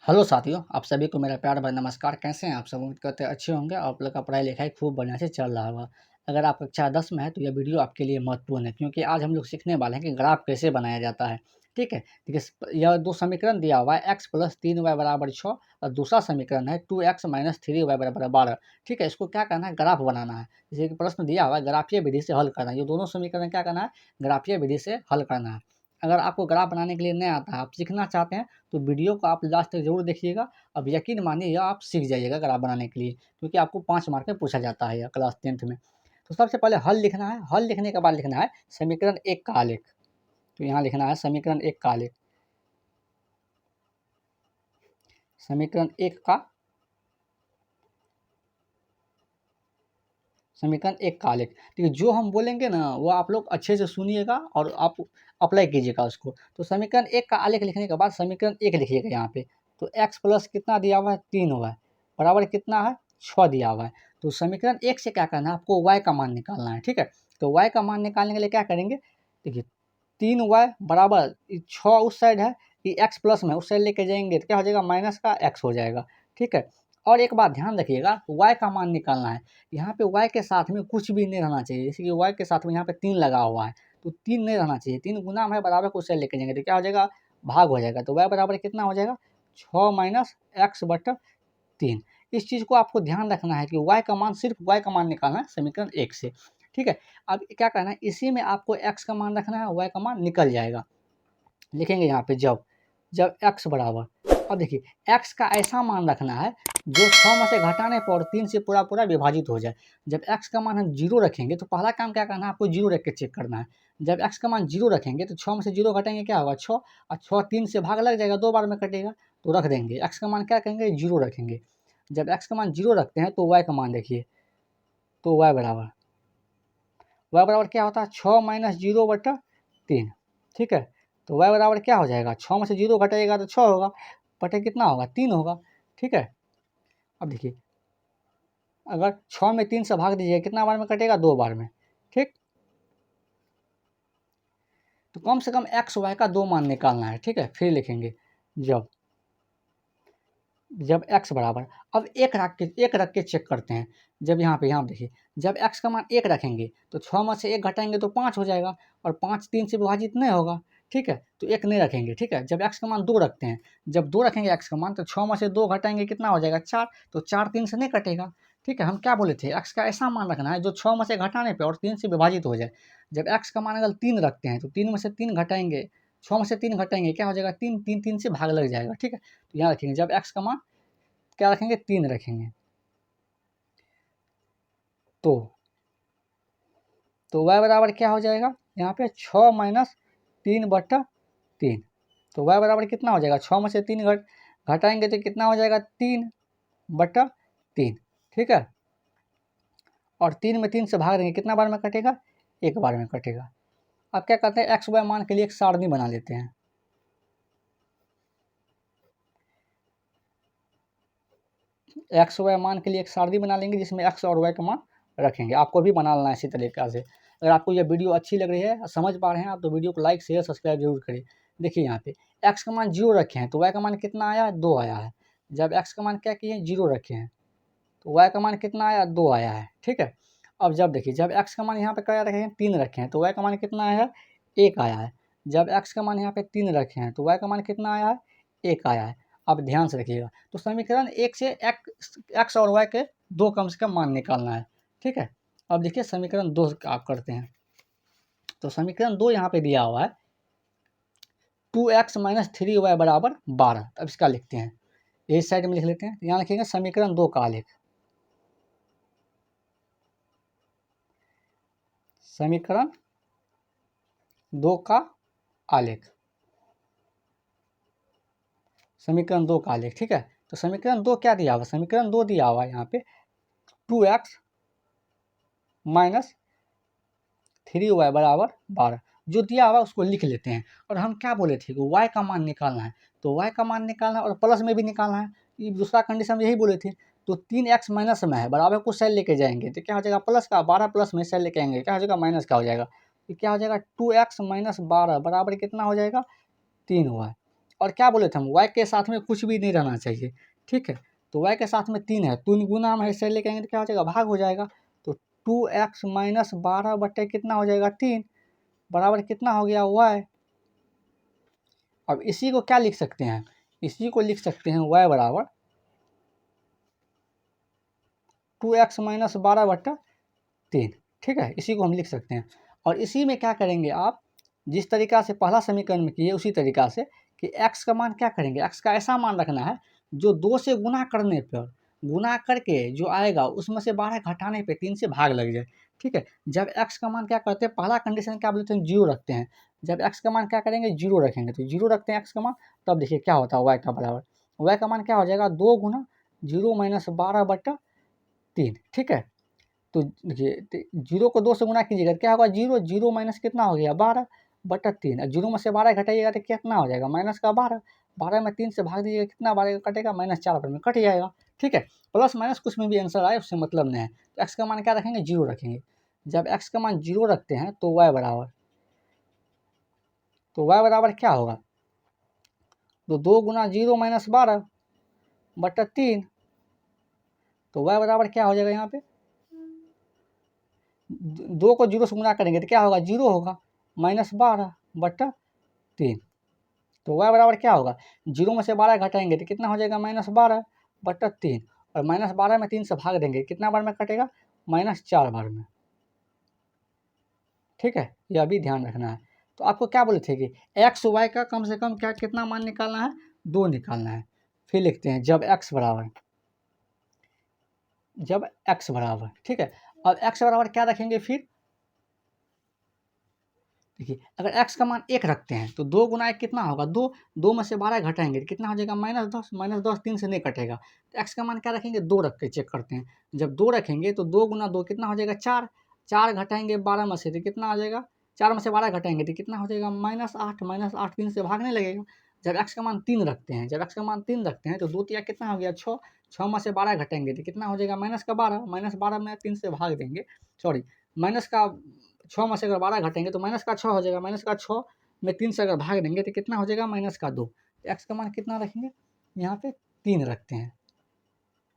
Hello साथियों, आप सभी को मेरा प्यार भरा नमस्कार। कैसे हैं आप सब? उम्मीद करते हैं अच्छे होंगे। आप लोग का पढ़ाई-लिखाई खूब बढ़िया से चल रहा होगा। अगर आप कक्षा 10 में हैं तो यह वीडियो आपके लिए महत्वपूर्ण है, क्योंकि आज हम लोग सीखने वाले हैं कि ग्राफ कैसे बनाया जाता है। ठीक है? देखिए यह 2 समीकरण दिया हुआ है, x + 3y = 6 और दूसरा समीकरण है 2x - 3y = 12। ठीक है? इसको क्या करना है? ग्राफ बनाना है। जैसे कि प्रश्न दिया हुआ है, ग्राफीय विधि से हल करना है। ये दोनों समीकरण क्या करना है? ग्राफीय विधि से हल करना है। अगर आपको ग्राफ बनाने के लिए नहीं आता है, आप सीखना चाहते हैं तो वीडियो को आप लास्ट तक ज़रूर देखिएगा। अब यकीन मानिए यह आप सीख जाइएगा ग्राफ बनाने के लिए, क्योंकि आपको 5 मार्क में पूछा जाता है यह क्लास 10th में। तो सबसे पहले हल लिखना है, हल लिखने के बाद लिखना है समीकरण 1 का आलेख। तो यहाँ लिखना है समीकरण 1 का आलेख। समीकरण 1 का समीकरण 1 का आलेख। ठीक है, जो हम बोलेंगे ना वो आप लोग अच्छे से सुनिएगा और आप अप्लाई कीजिएगा उसको। तो समीकरण 1 का आलेख लिखने के बाद समीकरण 1 लिखिएगा यहाँ पे। तो x प्लस कितना दिया हुआ है? 3y बराबर कितना है? 6 दिया हुआ है। तो समीकरण 1 से क्या करना है? आपको y का मान निकालना है। ठीक है? तो y का मान निकालने के लिए क्या करेंगे? देखिए 3y बराबर 6 उस साइड है, ये x प्लस में उस साइड लेके जाएंगे तो क्या हो जाएगा? माइनस का x हो जाएगा। ठीक है? और एक बात ध्यान रखिएगा, y का मान निकालना है। यहाँ पे y के साथ में कुछ भी नहीं रहना चाहिए। जैसे कि y के साथ में यहाँ पे 3 लगा हुआ है, तो 3 नहीं रहना चाहिए। 3 गुना में बराबर को उससे लेके जाएंगे तो क्या हो जाएगा? भाग हो जाएगा। तो y बराबर कितना हो जाएगा? 6 माइनस x बटा 3। इस चीज़ को आपको ध्यान रखना है कि y का मान, सिर्फ y का मान निकालना है समीकरण 1 से। ठीक है? अब क्या करना है, इसी में आपको x का मान रखना है, y का मान निकल जाएगा। लिखेंगे यहाँ पे जब x बराबर, अब देखिए x का ऐसा मान रखना है जो 6 में से घटाने पर और 3 से पूरा विभाजित हो जाए। जब x का मान हम 0 रखेंगे तो पहला काम क्या करना है, आपको 0 रख के चेक करना है। जब x का मान 0 रखेंगे तो 6 में से 0 घटाएंगे क्या होगा? 6, और 6 3 से भाग लग जाएगा, 2 बार में कटेगा तो रख देंगे। x का मान क्या करेंगे? 0 रखेंगे। जब x का मान 0 रखते हैं तो y का मान देखिए, तो y बराबर क्या होता है? 6 माइनस 0 बटा 3। ठीक है? तो y बराबर क्या हो जाएगा? 6 में से 0 घटाइएगा तो 6 होगा, बटे कितना होगा? 3 होगा। ठीक है? अब देखिए अगर 6 में 3 से भाग दीजिए कितना बार में कटेगा? 2 बार में। ठीक? तो कम से कम x y का 2 मान निकालना है। ठीक है? फिर लिखेंगे जब x बराबर, अब एक रख के चेक करते हैं। जब यहाँ देखिए, जब x का मान 1 रखेंगे तो 6 में से 1 घटाएंगे तो 5 हो जाएगा, और 5 3 से विभाजित नहीं होगा। ठीक है? तो 1 नहीं रखेंगे। ठीक है? जब x का मान 2 रखते हैं, जब 2 रखेंगे x का मान तो 6 में से 2 घटाएंगे कितना हो जाएगा? 4। तो 4 3 से नहीं कटेगा। ठीक है? हम क्या बोले थे? x का ऐसा मान रखना है जो 6 में से घटाने पर और 3 से विभाजित हो जाए। जब x का मान अगर 3 रखते हैं तो 3 में से 3 घटाएंगे, 6 में से 3 घटाएंगे क्या हो जाएगा? 3 3 3 से भाग लग जाएगा। ठीक है? तो यहाँ रखेंगे जब x का मान क्या रखेंगे? 3 रखेंगे। तो y बराबर क्या हो जाएगा? यहाँ पे 6 माइनस 3 बटा 3। तो y बराबर कितना हो जाएगा? 6 में से 3 घटाएंगे तो कितना हो जाएगा? 3 बटा 3। ठीक है? और 3 में 3 से भाग देंगे कितना बार में कटेगा? 1 बार में कटेगा। अब क्या करते हैं, x y मान के लिए एक सारणी बना लेते हैं। x y मान के लिए एक सारणी बना लेंगे जिसमें x और y का मान रखेंगे। आपको भी बना लेना है इसी तरीक़ा से। अगर आपको यह वीडियो अच्छी लग रही है, समझ पा रहे हैं आप, तो वीडियो को लाइक शेयर सब्सक्राइब जरूर करें। देखिए यहाँ पे x का मान 0 रखे हैं तो y का मान कितना आया? 2 आया है। जब x का मान क्या किए? 0 रखे हैं तो y का मान कितना आया? 2 आया है। ठीक है? अब जब देखिए जब x का मान यहाँ पे क्या रखे हैं? 3 रखे हैं तो y का मान कितना आया है? 1 आया है। जब x का मान यहाँ पे 3 रखे हैं तो y का मान कितना आया है? 1 आया है। अब ध्यान से रखिएगा, तो समीकरण 1 से x और y के 2 कम से कम मान निकालना है। ठीक है? अब देखिए समीकरण 2 आप करते हैं। तो समीकरण 2 यहाँ पे दिया हुआ है 2x - 3y = 12। अब इसका लिखते हैं, इस साइड में लिख लेते हैं। यहाँ लिखेंगे समीकरण 2 का आलेख। समीकरण 2 का आलेख। समीकरण 2 का आलेख। ठीक है? तो समीकरण 2 क्या दिया हुआ? समीकरण 2 दिया हुआ है यहाँ पे 2x - 3y = 12। जो दिया हुआ उसको लिख लेते हैं। और हम क्या बोले थे कि y का मान निकालना है, तो y का मान निकालना है और प्लस में भी निकालना है। ये दूसरा कंडीशन यही बोले थे। तो 3x माइनस में है, बराबर को साइड लेके जाएंगे तो क्या हो जाएगा? प्लस का, 12 प्लस में साइड लेके आएंगे क्या हो जाएगा? माइनस का हो जाएगा। तो क्या हो जाएगा? 2x - 12 बराबर कितना हो जाएगा? 3y। और क्या बोले थे हम, y के साथ में कुछ भी नहीं रहना चाहिए, ठीक है। तो y के साथ में 3 है, 3 गुना हम ऐसे लेके आएंगे तो क्या हो जाएगा, भाग हो जाएगा। तो 2x माइनस 12 बटे कितना हो जाएगा 3, बराबर कितना हो गया y। अब इसी को क्या लिख सकते हैं, इसी को लिख सकते हैं y बराबर 2x माइनस 12 बटा 3, ठीक है। इसी को हम लिख सकते हैं। और इसी में क्या करेंगे आप, जिस तरीका से पहला समीकरण में किए उसी तरीका से कि x का मान क्या करेंगे, x का ऐसा मान रखना है जो 2 से गुना करने पर, गुना करके जो आएगा उसमें से 12 घटाने पे 3 से भाग लग जाए, ठीक है। जब x का मान क्या करते हैं, पहला कंडीशन क्या बोलते हैं, 0 रखते हैं। जब x का मान क्या करेंगे, 0 रखेंगे, तो 0 रखते हैं x का मान, तब देखिए क्या होता है y का बराबर, y का मान क्या हो जाएगा 2 गुना 0 माइनस 12 बटा 3, ठीक है। तो देखिए 0 को 2 से गुना कीजिएगा तो क्या होगा, 0 0 माइनस कितना हो गया 12 बटा 3, और 0 में से 12 घटाइएगा तो कितना हो जाएगा माइनस का 12, 12 में 3 से भाग दीजिएगा कितना 12 कटेगा माइनस 4 पर में कट जाएगा, ठीक है। प्लस माइनस कुछ में भी आंसर आए उससे मतलब नहीं है। तो एक्स का मान क्या रखेंगे, 0 रखेंगे। जब एक्स का मान 0 रखते हैं तो वाई बराबर, तो वाई बराबर क्या होगा, तो 2 गुना 0 माइनस 12 बटा 3, तो वाई बराबर क्या हो जाएगा, यहाँ पे 2 को 0 से गुना करेंगे तो क्या होगा, 0 होगा, माइनस 12 बटा 3, तो y बराबर क्या होगा, 0 में से 12 घटाएंगे तो कितना हो जाएगा माइनस 12 बटा 3, और माइनस 12 में 3 से भाग देंगे कितना बार में कटेगा, माइनस 4 बार में, ठीक है। यह भी ध्यान रखना है। तो आपको क्या बोले थे कि एक्स वाई का कम से कम क्या कितना मान निकालना है, 2 निकालना है। फिर लिखते हैं जब x बराबर, जब x बराबर, ठीक है। अब x बराबर क्या रखेंगे, फिर देखिए अगर x का मान 1 रखते हैं तो 2 गुना 1 कितना होगा, 2, 2 में से 12 घटाएंगे तो कितना हो जाएगा माइनस 10, माइनस 10 3 से नहीं कटेगा, तो x का मान क्या रखेंगे, 2 रख के चेक करते हैं। जब 2 रखेंगे तो 2 गुना 2 कितना हो जाएगा 4, 4 घटाएंगे 12 में से तो कितना आ जाएगा, 4 में से 12 घटाएंगे तो कितना हो जाएगा माइनस 8, माइनस 8 3 से भागने लगेगा। जब x का मान 3 रखते हैं, जब x का मान 3 रखते हैं तो 2 तिया कितना हो गया 6, 6 में से 12 घटाएंगे तो कितना हो जाएगा माइनस का 12, माइनस 12 में 3 से भाग देंगे, सॉरी माइनस का 6 में से अगर 12 घटेंगे तो माइनस का 6 हो जाएगा, माइनस का 6 में 3 से अगर भाग देंगे तो कितना हो जाएगा माइनस का 2। तो एक्स का मान कितना रखेंगे, यहाँ पे 3 रखते हैं।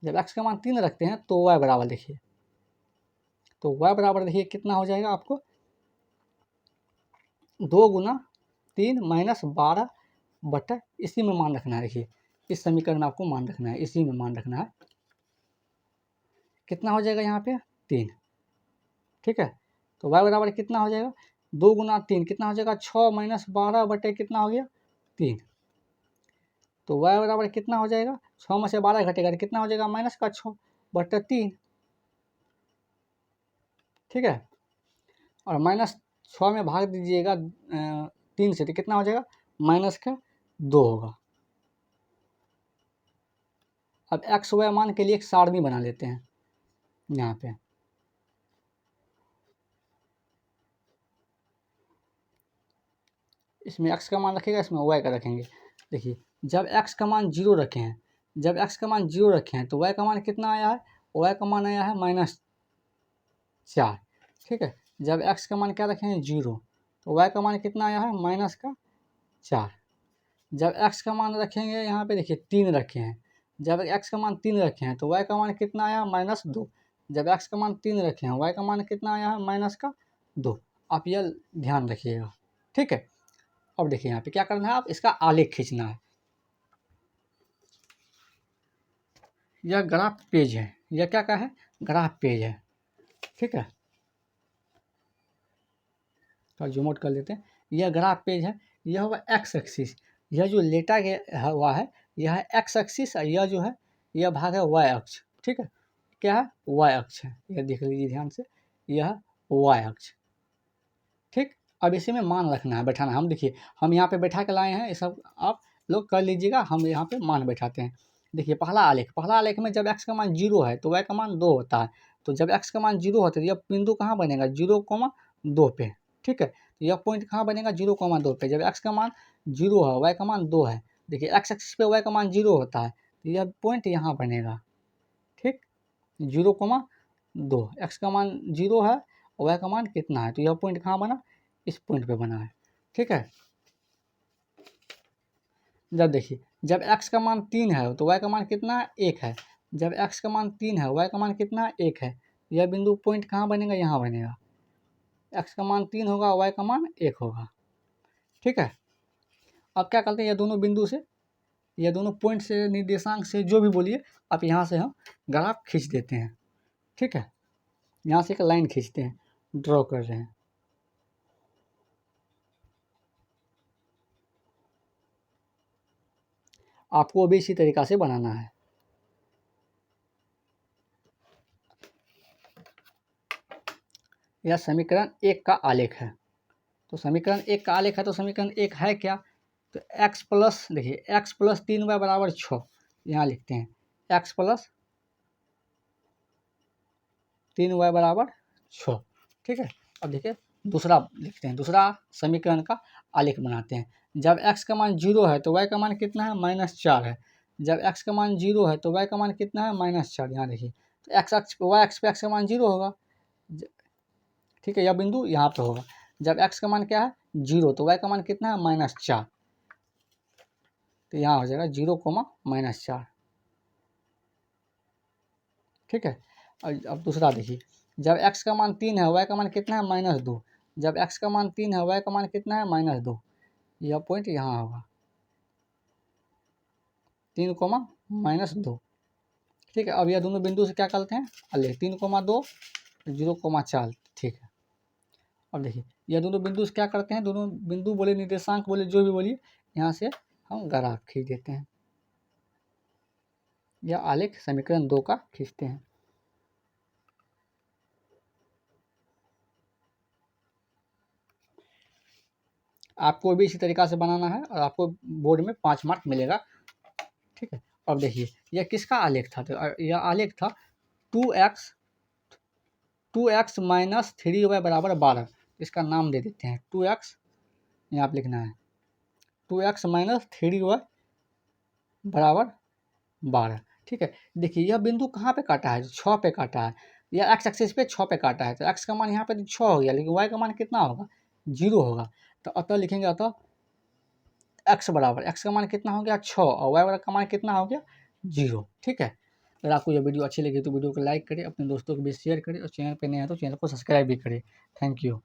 जब एक्स का मान 3 रखते हैं तो वाई बराबर देखिए, तो वाई बराबर देखिए कितना हो जाएगा आपको, 2 गुना 3 माइनस 12 बटा, इसी में मान रखना है। देखिए इस समीकरण में आपको मान रखना है, इसी में मान रखना है, कितना हो जाएगा यहाँ पे 3, ठीक है। तो y बराबर कितना हो जाएगा, 2 गुना 3 कितना हो जाएगा 6 माइनस 12 बटे कितना हो गया 3, तो y बराबर कितना हो जाएगा, 6 में से 12 घटेगा तो कितना हो जाएगा माइनस का 6 बटे 3, ठीक है। और माइनस 6 में भाग दीजिएगा 3 से तो कितना हो जाएगा माइनस का 2 होगा। अब एक्स वाई मान के लिए एक सारणी बना लेते हैं यहाँ पे, इसमें x का मान रखेगा, इसमें y का रखेंगे। देखिए जब x का मान 0 रखे हैं, जब x का मान 0 रखे हैं तो y का मान कितना आया है, y का मान आया है माइनस 4, ठीक है। जब x का मान क्या रखे हैं 0, तो y का मान कितना आया है माइनस का 4। जब x का मान रखेंगे यहाँ पे देखिए 3 रखे हैं, जब x का मान 3 रखे हैं तो y का मान कितना आया माइनस 2। जब x का मान 3 रखे हैं y का मान कितना आया है माइनस का 2। आप यह ध्यान रखिएगा, ठीक है। अब देखिए यहाँ पे क्या करना है, आप इसका आलेख खींचना है। यह ग्राफ पेज है, यह क्या है ग्राफ पेज है, ठीक है। तो जूम आउट कर लेते हैं, यह ग्राफ पेज है, यह हुआ एक्स एक्सिस, यह जो लेटा गया हुआ है यह है एक्स एक्सिस, और यह जो है यह भाग है वाई अक्ष, ठीक है। क्या है वाई अक्ष है, यह देख लीजिए ध्यान से, यह वाई अक्ष, ठीक। अब इसी में मान रखना है, बैठाना है। हम देखिए हम यहाँ पे बैठा के लाए हैं, ये सब आप लोग कर लीजिएगा, हम यहाँ पे मान बैठाते हैं। देखिए पहला आलेख, पहला आलेख में जब x का मान 0 है तो y का मान 2 होता है। तो जब x का मान 0 होता है तो यह बिंदु कहाँ बनेगा 0,2 पे, ठीक है। तो यह पॉइंट कहाँ बनेगा 0,2 पे, जब x का मान 0 है y का मान 2 है। देखिए x एक्सिस पे y का मान 0 होता है तो यह पॉइंट यहाँ बनेगा, ठीक। 0,2, x का मान 0 है और y का मान कितना है, तो यह पॉइंट कहाँ बना, इस पॉइंट पे बना है, ठीक है। जब देखिए जब x का मान 3 है तो y का मान कितना है 1 है। जब x का मान 3 है y का मान कितना है 1 है। यह बिंदु पॉइंट कहाँ बनेगा, यहाँ बनेगा। x का मान 3 होगा, y का मान 1 होगा। ठीक है, अब क्या करते हैं, ये दोनों बिंदु से, ये दोनों पॉइंट से, निर्देशांक से, जो भी बोलिए आप, यहाँ से हम ग्राफ खींच देते हैं। ठीक है, यहाँ से एक लाइन खींचते हैं, ड्रॉ कर रहे हैं। आपको भी इसी तरीक़ा से बनाना है। यह समीकरण 1 का आलेख है। तो समीकरण 1 का आलेख है, तो समीकरण 1 है क्या, तो x प्लस, देखिए x प्लस 3y बराबर 6, यहाँ लिखते हैं x प्लस 3y बराबर 6। ठीक है, अब देखिए दूसरा लिखते हैं, दूसरा समीकरण का आलेख बनाते हैं। जब x का मान 0 है तो y का मान कितना है, -4 है। जब x का मान 0 है तो y का मान कितना है, -4। यहाँ देखिए तो x अक्ष y अक्ष पे x का मान 0 होगा। ठीक है, यह बिंदु यहाँ पे होगा। जब x का मान क्या है 0 तो y का मान कितना है, -4। तो यहाँ हो जाएगा 0, -4। ठीक है, अब दूसरा देखिए, जब x का मान 3 है y का मान कितना है, -2। जब x का मान 3 है y का मान कितना है, -2। यह पॉइंट यहाँ होगा, 3, -2। ठीक है, अब यह दोनों बिंदु से क्या करते हैं, अले 3, 2, 0, 4। ठीक है, अब देखिए यह दोनों बिंदु से क्या करते हैं, दोनों बिंदु बोले, निर्देशांक बोले, जो भी बोलिए, यहाँ से हम ग्राफ खींच देते हैं। यह आलेख समीकरण 2 का खींचते हैं। आपको भी इसी तरीक़ा से बनाना है और आपको बोर्ड में 5 मार्क मिलेगा। ठीक है, अब देखिए यह किसका आलेख था, तो यह आलेख था 2x माइनस 3y बराबर 12। इसका नाम दे देते हैं 2x, यहाँ आप लिखना है 2x माइनस 3y बराबर 12। ठीक है, देखिए यह बिंदु कहाँ पे काटा है, 6 पे काटा है। यह x एक्सिस पे 6 पे काटा है, तो x का मान यहाँ पे 6 हो गया, लेकिन y का मान कितना होगा, 0 होगा। तो अतः लिखेंगे, अतः x बराबर, x का मान कितना हो गया 6 और y का मान कितना हो गया 0। ठीक है, अगर आपको यह वीडियो अच्छी लगी तो वीडियो को लाइक करें, अपने दोस्तों के बीच शेयर करें और चैनल पर नए हैं तो चैनल को सब्सक्राइब भी करें। Thank you.